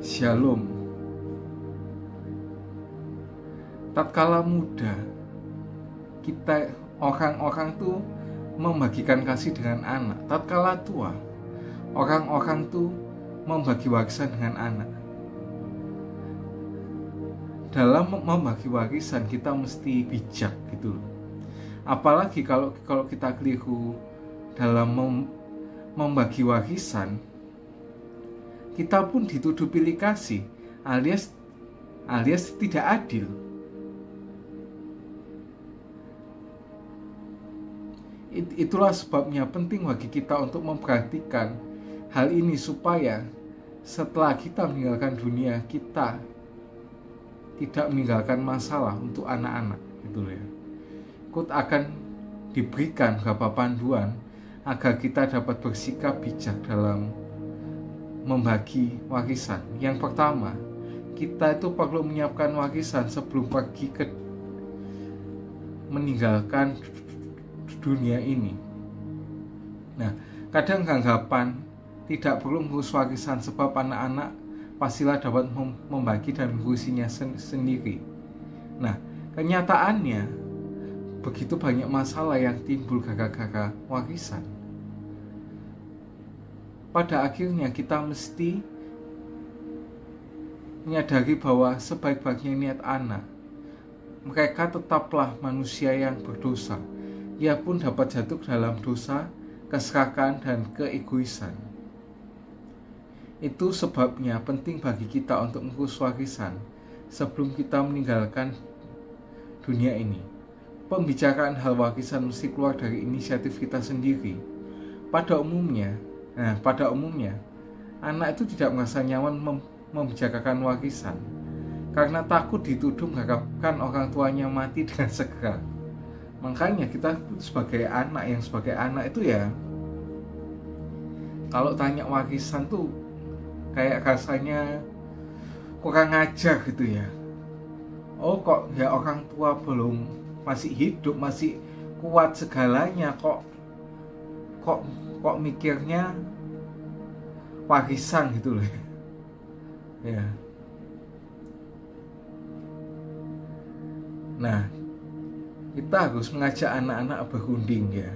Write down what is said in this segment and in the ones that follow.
Shalom. Tatkala muda, kita orang-orang tuh membagikan kasih dengan anak. Tatkala tua, orang-orang tuh membagi warisan dengan anak. Dalam membagi warisan kita mesti bijak gitu loh. Apalagi kalau kita keliru dalam membagi warisan, kita pun dituduh pilih kasih alias tidak adil. Itulah sebabnya penting bagi kita untuk memperhatikan hal ini supaya setelah kita meninggalkan dunia, kita tidak meninggalkan masalah untuk anak-anak gitu ya. Ikut akan diberikan beberapa panduan agar kita dapat bersikap bijak dalam membagi warisan. Yang pertama, kita itu perlu menyiapkan warisan sebelum pergi meninggalkan dunia ini. Nah, kadang anggapan tidak perlu mengurus warisan sebab anak-anak pastilah dapat membagi dan mengurusinya sendiri. Nah, kenyataannya begitu banyak masalah yang timbul gara-gara warisan. Pada akhirnya kita mesti menyadari bahwa sebaik-baiknya niat anak, mereka tetaplah manusia yang berdosa. Ia pun dapat jatuh dalam dosa, keserakahan, dan keegoisan. Itu sebabnya penting bagi kita untuk mengurus warisan sebelum kita meninggalkan dunia ini. Pembicaraan hal warisan mesti keluar dari inisiatif kita sendiri. Pada umumnya, anak itu tidak merasa nyaman membicarakan warisan karena takut dituduh mengharapkan orang tuanya mati dengan segera. Makanya kita sebagai anak itu ya, kalau tanya warisan tuh kayak rasanya kurang ajar gitu ya. Oh kok ya orang tua masih hidup, masih kuat segalanya, kok mikirnya warisan gitu loh ya. Nah, kita harus mengajak anak-anak berunding ya,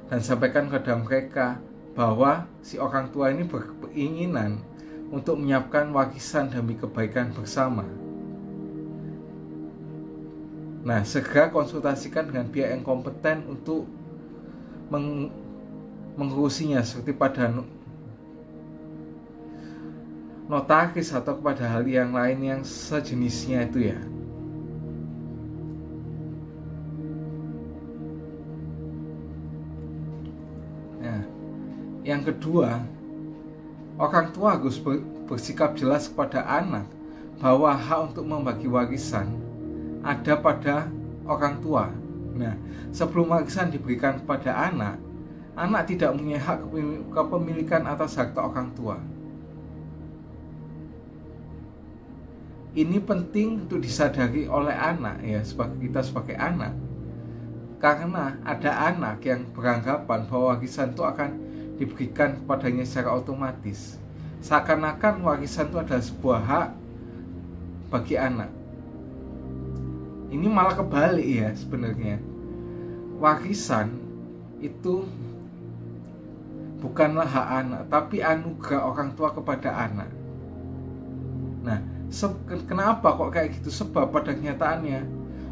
dan sampaikan kepada mereka bahwa si orang tua ini berkeinginan untuk menyiapkan warisan demi kebaikan bersama. Nah, segera konsultasikan dengan pihak yang kompeten untuk mengurusinya, seperti pada notaris atau kepada hal yang lain yang sejenisnya itu ya. Nah, yang kedua, orang tua harus bersikap jelas kepada anak bahwa hak untuk membagi warisan ada pada orang tua. Nah, sebelum warisan diberikan kepada anak tidak mempunyai hak kepemilikan atas harta orang tua. Ini penting untuk disadari oleh anak ya, kita sebagai anak. Karena ada anak yang beranggapan bahwa warisan itu akan diberikan kepadanya secara otomatis. Seakan-akan warisan itu adalah sebuah hak bagi anak. Ini malah kebalik ya sebenarnya. Warisan itu bukanlah hak anak, tapi anugerah orang tua kepada anak. Nah, kenapa kok kayak gitu? Sebab pada kenyataannya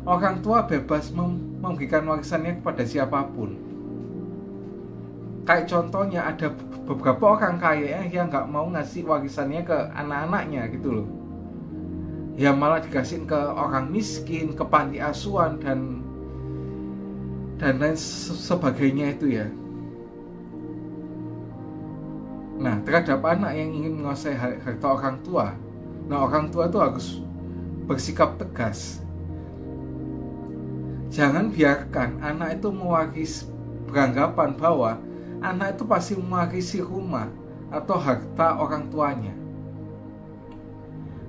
orang tua bebas memberikan warisannya kepada siapapun. Kayak contohnya ada beberapa orang kaya yang nggak mau ngasih warisannya ke anak-anaknya gitu loh. Ya malah dikasihin ke orang miskin, ke panti asuhan dan lain sebagainya itu ya. Nah, terhadap anak yang ingin menguasai harta orang tua, orang tua itu harus bersikap tegas. Jangan biarkan anak itu beranggapan bahwa anak itu pasti mewarisi rumah atau harta orang tuanya.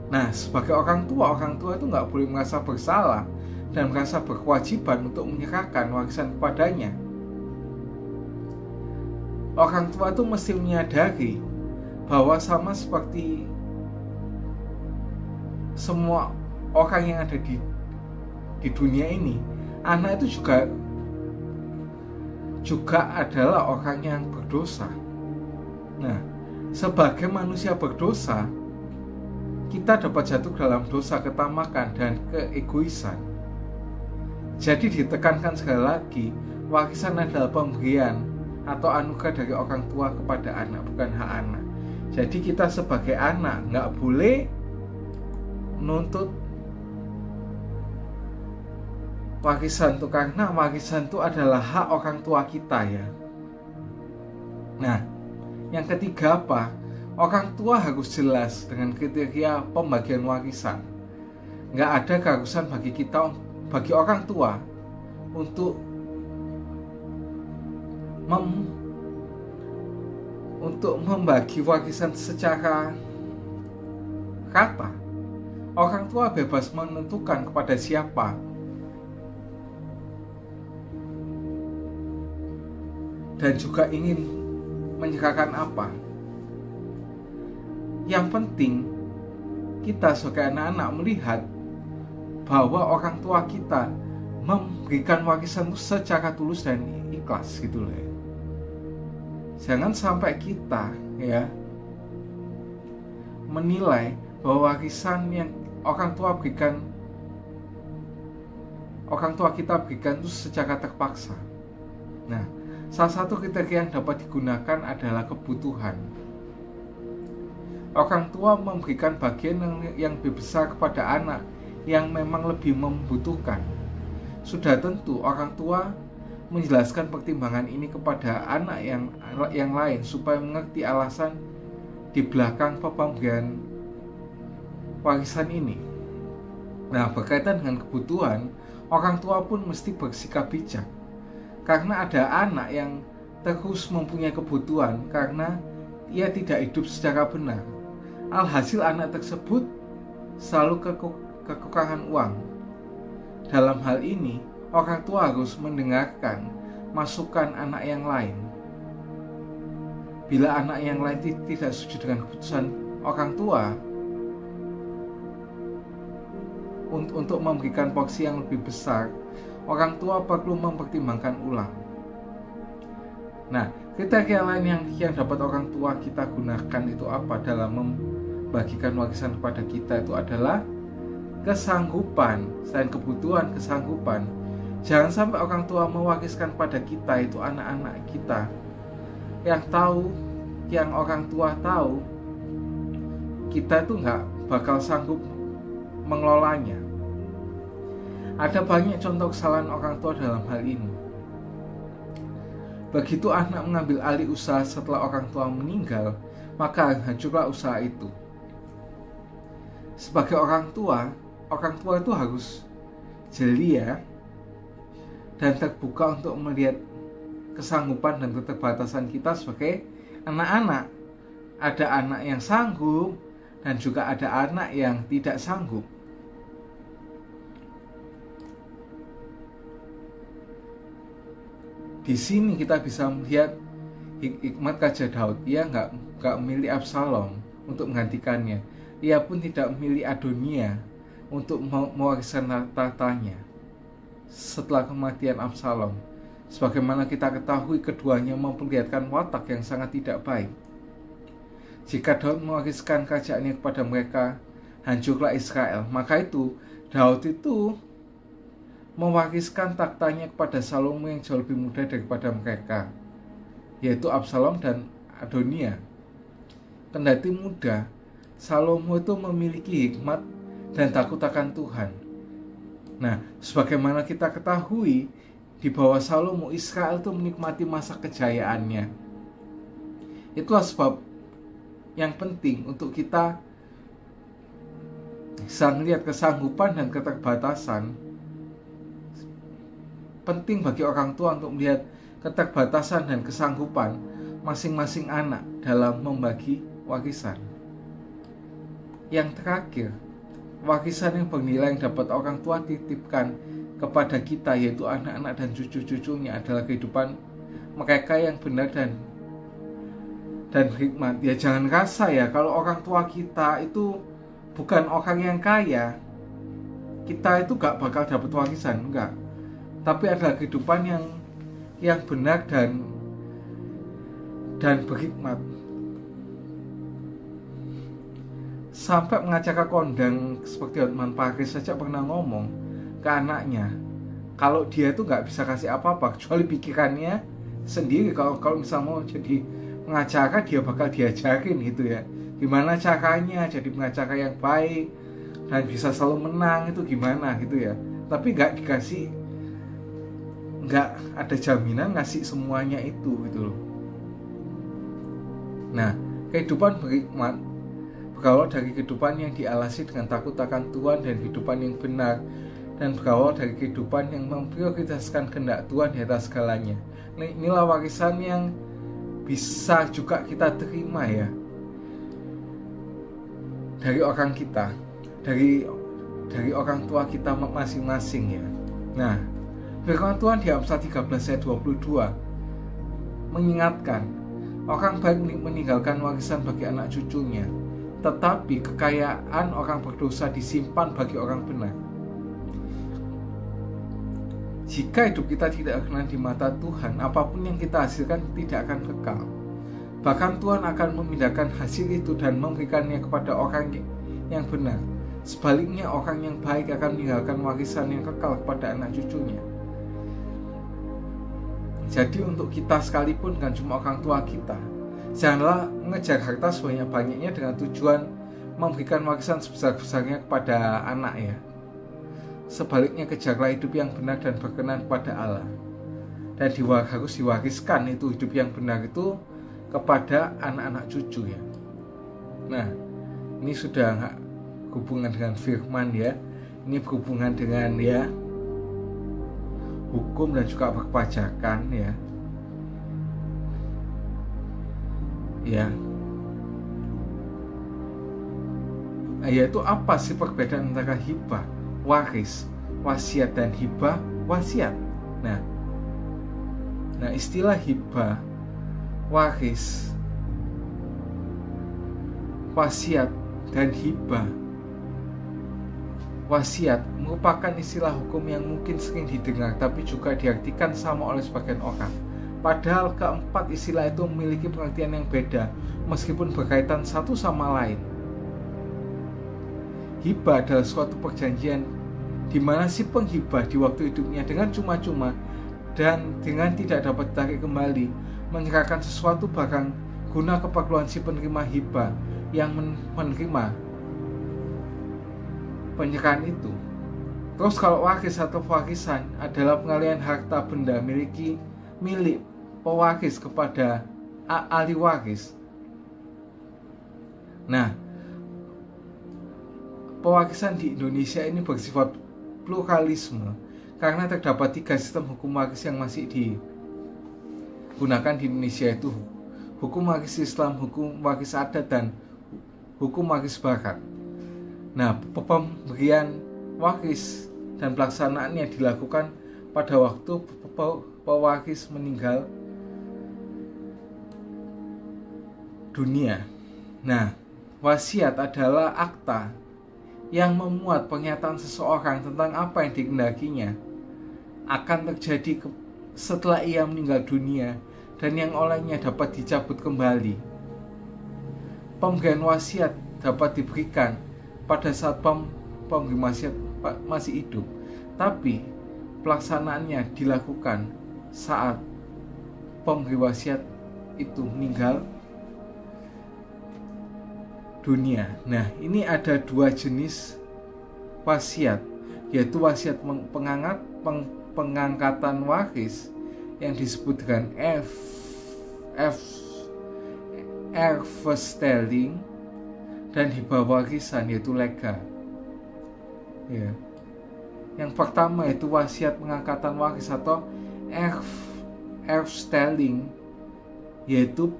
Nah, sebagai orang tua itu nggak boleh merasa bersalah dan merasa berkewajiban untuk menyerahkan warisan kepadanya. Orang tua itu mesti menyadari bahwa sama seperti semua orang yang ada di dunia ini, anak itu juga adalah orang yang berdosa. Nah, sebagai manusia berdosa, kita dapat jatuh dalam dosa ketamakan dan keegoisan. Jadi ditekankan sekali lagi, warisan adalah pemberian atau anugerah dari orang tua kepada anak, bukan hak anak. Jadi kita sebagai anak nggak boleh menuntut warisan itu, karena warisan itu adalah hak orang tua kita ya. Nah, yang ketiga apa? Orang tua harus jelas dengan kriteria pembagian warisan. Nggak ada keharusan bagi orang tua untuk membagi warisan secara rata. Orang tua bebas menentukan kepada siapa dan juga ingin menyerahkan apa. Yang penting kita sebagai anak-anak melihat bahwa orang tua kita memberikan warisan itu secara tulus dan ikhlas gitu loh ya. Jangan sampai kita ya menilai bahwa warisan yang orang tua kita berikan itu secara terpaksa. Nah, salah satu kriteria yang dapat digunakan adalah kebutuhan. Orang tua memberikan bagian yang lebih besar kepada anak yang memang lebih membutuhkan. Sudah tentu orang tua menjelaskan pertimbangan ini kepada anak yang lain supaya mengerti alasan di belakang pemberian warisan ini. Nah, berkaitan dengan kebutuhan, orang tua pun mesti bersikap bijak. Karena ada anak yang terus mempunyai kebutuhan karena ia tidak hidup secara benar. Alhasil anak tersebut selalu kekurangan uang. Dalam hal ini, orang tua harus mendengarkan masukan anak yang lain. Bila anak yang lain tidak setuju dengan keputusan orang tua untuk memberikan porsi yang lebih besar, orang tua perlu mempertimbangkan ulang. Nah, kriteria lain yang dapat orang tua kita gunakan itu apa dalam membagikan warisan kepada kita itu adalah kesanggupan. Selain kebutuhan, kesanggupan. Jangan sampai orang tua mewariskan pada kita itu anak-anak kita yang orang tua tahu kita itu nggak bakal sanggup mengelolanya. Ada banyak contoh kesalahan orang tua dalam hal ini. Begitu anak mengambil alih usaha setelah orang tua meninggal, maka hancurlah usaha itu. Sebagai orang tua itu harus jeli ya, dan terbuka untuk melihat kesanggupan dan keterbatasan kita sebagai anak-anak. Ada anak yang sanggup dan juga ada anak yang tidak sanggup. Di sini kita bisa melihat hikmat Raja Daud. Ia nggak memilih Absalom untuk menggantikannya. Ia pun tidak memilih Adonia untuk mewariskan tahtanya setelah kematian Absalom. Sebagaimana kita ketahui, keduanya memperlihatkan watak yang sangat tidak baik. Jika Daud mewariskan kerajaannya kepada mereka, hancurlah Israel. Maka itu Daud itu mewariskan tahtanya kepada Salomo yang jauh lebih muda daripada mereka, yaitu Absalom dan Adonia. Kendati muda, Salomo itu memiliki hikmat dan takut akan Tuhan. Nah, sebagaimana kita ketahui, di bawah Salomo, Israel itu menikmati masa kejayaannya. Itulah sebab yang penting untuk kita bisa melihat kesanggupan dan keterbatasan. Penting bagi orang tua untuk melihat keterbatasan dan kesanggupan masing-masing anak dalam membagi warisan. Yang terakhir, warisan yang bernilai yang dapat orang tua titipkan kepada kita, yaitu anak-anak dan cucu-cucunya, adalah kehidupan mereka yang benar dan dan berhikmat. Ya jangan rasa ya kalau orang tua kita itu bukan orang yang kaya, kita itu gak bakal dapat warisan, enggak. Tapi adalah kehidupan yang benar dan berhikmat. Sampai mengajak kondang seperti Hotman Paris saja pernah ngomong ke anaknya, kalau dia itu nggak bisa kasih apa-apa kecuali pikirannya sendiri. Kalau misal mau jadi pengacara, dia bakal diajarin gitu ya, gimana caranya jadi pengacara yang baik dan bisa selalu menang itu gimana gitu ya. Tapi nggak dikasih, nggak ada jaminan ngasih semuanya itu gitu loh. Nah, kehidupan berhikmat berawal dari kehidupan yang dialasi dengan takut akan Tuhan dan kehidupan yang benar, dan berawal dari kehidupan yang memprioritaskan kehendak Tuhan di atas segalanya. Nah, inilah warisan yang bisa juga kita terima ya dari orang kita, dari orang tua kita masing-masing ya. Nah, firman Tuhan di Amsal 13 ayat 22 mengingatkan, orang baik meninggalkan warisan bagi anak cucunya, tetapi kekayaan orang berdosa disimpan bagi orang benar. Jika hidup kita tidak berkenan di mata Tuhan, apapun yang kita hasilkan tidak akan kekal. Bahkan Tuhan akan memindahkan hasil itu dan memberikannya kepada orang yang benar. Sebaliknya, orang yang baik akan meninggalkan warisan yang kekal kepada anak cucunya. Jadi untuk kita sekalipun, bukan cuma orang tua kita, janganlah mengejar harta sebanyak-banyaknya dengan tujuan memberikan warisan sebesar-besarnya kepada anak ya. Sebaliknya, kejarlah hidup yang benar dan berkenan kepada Allah. Dan harus diwariskan itu hidup yang benar itu kepada anak-anak cucu ya. Nah, ini sudah hubungan dengan firman ya. Ini berhubungan dengan ya hukum dan juga perpajakan ya. Ya. Yaitu apa sih perbedaan antara hibah, waris, wasiat dan hibah, wasiat? Nah, istilah hibah, waris, wasiat dan hibah, wasiat merupakan istilah hukum yang mungkin sering didengar tapi juga diartikan sama oleh sebagian orang. Padahal keempat istilah itu memiliki pengertian yang beda meskipun berkaitan satu sama lain. Hibah adalah suatu perjanjian di mana si penghibah di waktu hidupnya dengan cuma-cuma dan dengan tidak dapat ditarik kembali menyerahkan sesuatu barang guna keperluan si penerima hibah yang menerima penyerahan itu. Terus kalau waris atau warisan adalah pengalihan harta benda milik pewaris kepada ahli waris. Nah, pewarisan di Indonesia ini bersifat pluralisme karena terdapat 3 sistem hukum waris yang masih digunakan di Indonesia, itu hukum waris Islam, hukum waris adat, dan hukum waris barat. Nah, pemberian waris dan pelaksanaannya dilakukan pada waktu pewaris meninggal dunia. Nah, wasiat adalah akta yang memuat pernyataan seseorang tentang apa yang dikehendakinya akan terjadi setelah ia meninggal dunia dan yang olehnya dapat dicabut kembali. Pemberian wasiat dapat diberikan pada saat pemberi wasiat masih hidup, tapi pelaksanaannya dilakukan saat pemberi wasiat itu meninggal dunia. Nah, ini ada 2 jenis wasiat, yaitu wasiat pengangkatan waris yang disebut dengan erfstelling dan hibah warisan yaitu lega. Ya. Yang pertama itu wasiat pengangkatan waris atau erfstelling, yaitu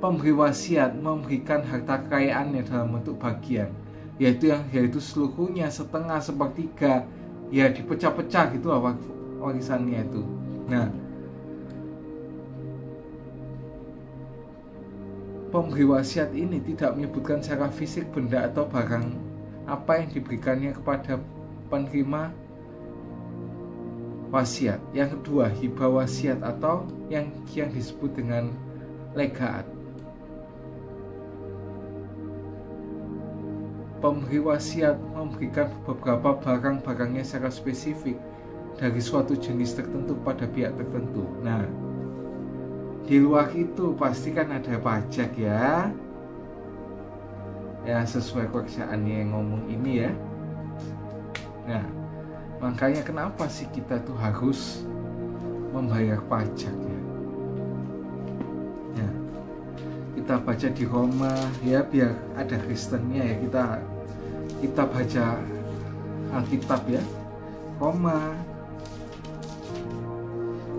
pemberi wasiat memberikan harta kekayaannya dalam bentuk bagian, yaitu seluruhnya, setengah, sepertiga, ya dipecah-pecah gitu warisannya itu. Nah, pemberi wasiat ini tidak menyebutkan secara fisik benda atau barang apa yang diberikannya kepada penerima wasiat. Yang kedua, hibah wasiat atau yang disebut dengan legaat. Pemberi wasiat memberikan beberapa barang-barangnya secara spesifik dari suatu jenis tertentu pada pihak tertentu. Nah, di luar itu pasti kan ada pajak ya. Ya, sesuai kerjaannya yang ngomong ini ya. Nah, makanya kenapa sih kita tuh harus membayar pajak ya? Ya, kita baca di Roma ya, biar ada Kristennya ya, kita baca Alkitab ya. Roma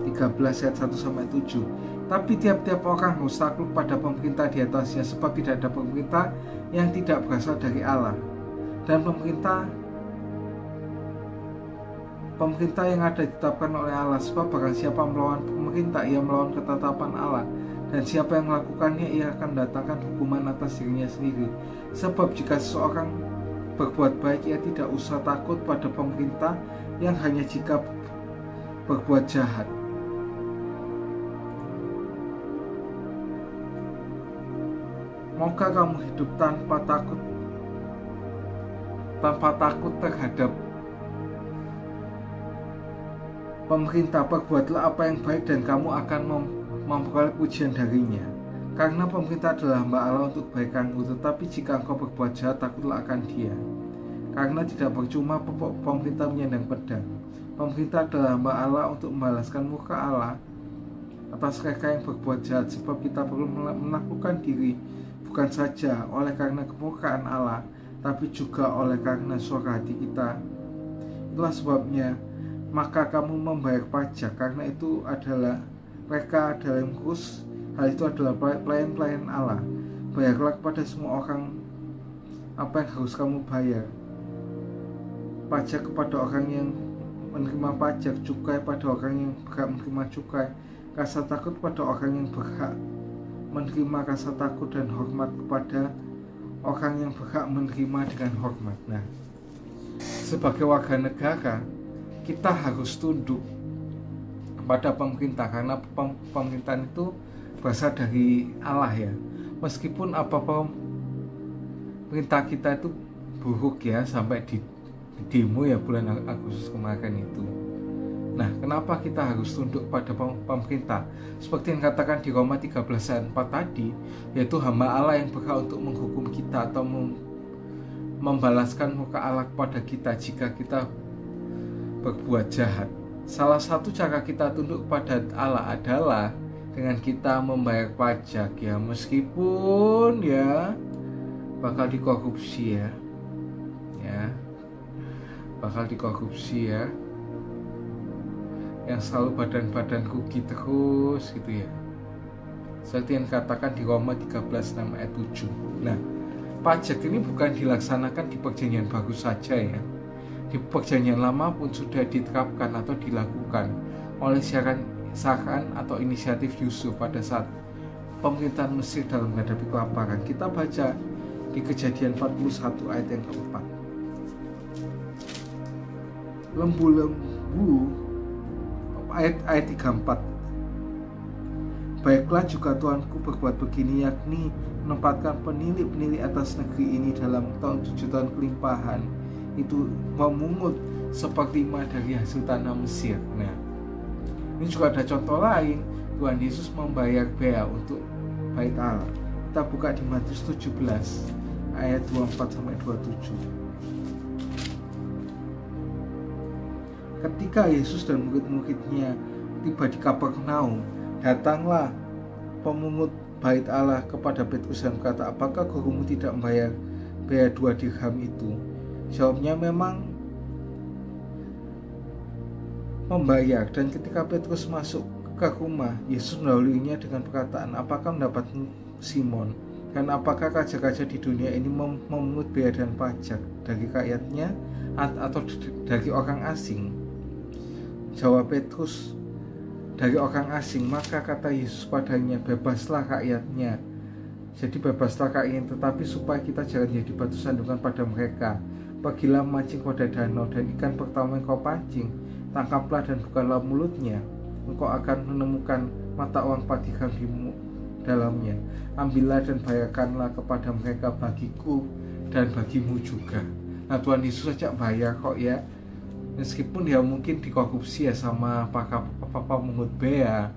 13 ayat 1 sampai 7. Tapi tiap-tiap orang harus takluk pada pemerintah di atasnya, sebab tidak ada pemerintah yang tidak berasal dari Allah. Dan pemerintah yang ada ditetapkan oleh Allah, sebab barang siapa melawan pemerintah, ia melawan ketetapan Allah. Dan siapa yang melakukannya, ia akan datangkan hukuman atas dirinya sendiri. Sebab jika seseorang berbuat baik, ia tidak usah takut pada pemerintah, yang hanya jika berbuat jahat. Maukah kamu hidup tanpa takut terhadap pemerintah? Perbuatlah apa yang baik dan kamu akan memperoleh pujian darinya. Karena pemerintah adalah hamba Allah untuk kebaikanmu. Tetapi jika engkau berbuat jahat, takutlah akan Dia. Karena tidak percuma pemerintah menyandang pedang. Pemerintah adalah hamba Allah untuk membalaskan murka Allah atas mereka yang berbuat jahat. Sebab kita perlu menaklukkan diri, bukan saja oleh karena kemurkaan Allah, tapi juga oleh karena suara hati kita. Itulah sebabnya maka kamu membayar pajak, karena itu adalah mereka adalah yang mengurus hal itu, adalah pelayan-pelayan Allah. Bayarlah kepada semua orang apa yang harus kamu bayar. Pajak kepada orang yang menerima pajak, cukai pada orang yang berhak menerima cukai, rasa takut pada orang yang berhak menerima rasa takut, dan hormat kepada orang yang berhak menerima dengan hormat. Nah, sebagai warga negara, kita harus tunduk kepada pemerintah, karena pemerintahan itu berasal dari Allah ya. Meskipun apapun perintah kita itu buruk ya, sampai di demo ya bulan Agustus kemarin itu. Nah, kenapa kita harus tunduk pada pemerintah? Seperti yang katakan di Roma 13 ayat 4 tadi, yaitu hamba Allah yang berhak untuk menghukum kita atau membalaskan muka Allah kepada kita jika kita berbuat jahat. Salah satu cara kita tunduk kepada Allah adalah dengan kita membayar pajak ya, meskipun ya bakal dikorupsi ya, bakal dikorupsi ya, yang selalu badan-badan rugi terus gitu ya, seperti yang dikatakan di Roma 13 ayat 7. Nah, pajak ini bukan dilaksanakan di perjanjian baru saja ya. Di perjanjian lama pun sudah diterapkan atau dilakukan oleh saran atau inisiatif Yusuf pada saat pemerintahan Mesir dalam menghadapi kelaparan. Kita baca di Kejadian 41 ayat yang keempat. Lembu-lembu, ayat 34. Baiklah juga Tuanku berbuat begini, yakni menempatkan penilik-penilik atas negeri ini dalam tahun 7 tahun kelimpahan itu memungut seperlima dari hasil tanah Mesir. Nah, ini juga ada contoh lain, Tuhan Yesus membayar bea untuk Bait Allah. Kita buka di Matius 17 ayat 24 sampai 27. Ketika Yesus dan murid-muridnya tiba di Kapernaum, datanglah pemungut Bait Allah kepada Petrus dan berkata, apakah gurumu tidak membayar bea 2 dirham itu? Jawabnya, memang membayar. Dan ketika Petrus masuk ke rumah, Yesus mendahulinya dengan perkataan, apakah mendapatmu Simon? Dan apakah raja-raja di dunia ini memungut bea dan pajak dari rakyatnya atau dari orang asing? Jawab Petrus, dari orang asing. Maka kata Yesus padanya, bebaslah rakyatnya Jadi bebaslah kau ingin, tetapi supaya kita jangan jadi batu sandungan pada mereka. Pergilah memancing pada danau, dan ikan pertama yang kau pancing, tangkaplah dan bukalah mulutnya. Engkau akan menemukan mata uang 4 dirham di dalamnya. Ambillah dan bayarkanlah kepada mereka bagiku dan bagimu juga. Nah, Tuhan Yesus ajak bayar kok ya. Meskipun dia mungkin dikorupsi ya sama pemungut bea,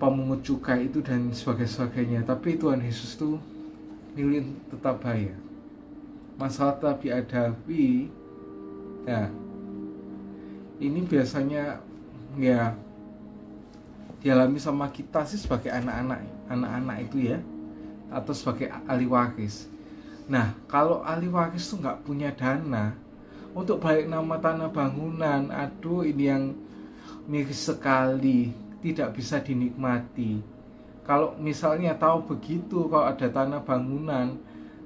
pemungut cukai itu dan sebagainya, tapi Tuhan Yesus tuh milih tetap bayar. Masalah tetap dihadapi. Nah, ini biasanya ya dialami sama kita sih sebagai anak-anak itu ya, atau sebagai ahli waris. Nah, kalau ahli waris tuh nggak punya dana untuk balik nama tanah bangunan, aduh ini yang miris sekali, tidak bisa dinikmati. Kalau misalnya tahu begitu, kalau ada tanah bangunan,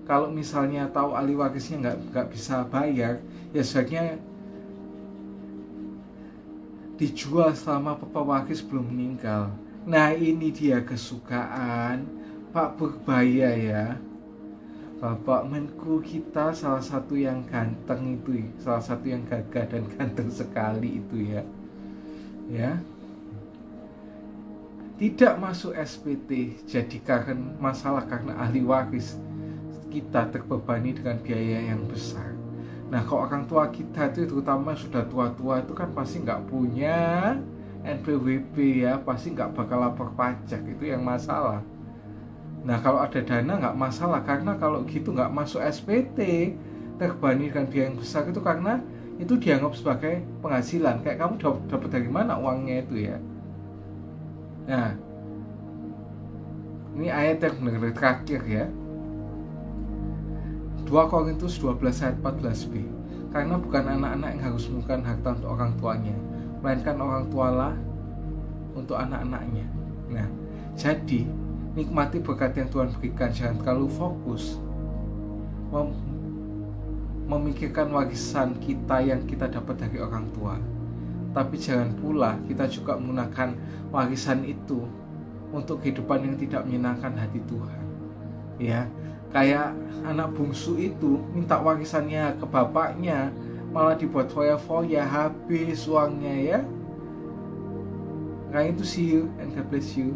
kalau misalnya tahu ahli warisnya nggak bisa bayar, ya sebaiknya dijual selama papa waris belum meninggal. Nah, ini dia kesukaan Pak Purbaya ya, Bapak Menku kita, salah satu yang ganteng itu, salah satu yang gagah dan ganteng sekali itu ya. Tidak masuk SPT jadi karena masalah karena ahli waris kita terbebani dengan biaya yang besar. Nah, kalau orang tua kita itu terutama sudah tua-tua itu kan pasti nggak punya NPWP ya, pasti nggak bakal lapor pajak, itu yang masalah. Nah, kalau ada dana nggak masalah, karena kalau gitu nggak masuk SPT, terbebani dengan biaya yang besar itu karena itu dianggap sebagai penghasilan. Kayak kamu dapat dari mana uangnya itu ya. Nah, ini ayat yang benar-benar terakhir ya, 2 Korintus 12 ayat 14b. Karena bukan anak-anak yang harus mengumpulkan harta untuk orang tuanya, melainkan orang tualah untuk anak-anaknya. Nah, jadi nikmati berkat yang Tuhan berikan. Jangan terlalu fokus memikirkan warisan kita yang kita dapat dari orang tua, tapi jangan pula kita juga menggunakan warisan itu untuk kehidupan yang tidak menyenangkan hati Tuhan. Ya, kayak anak bungsu itu minta warisannya ke bapaknya, malah dibuat foya-foya, habis uangnya ya. Nah, itu see you and God bless you.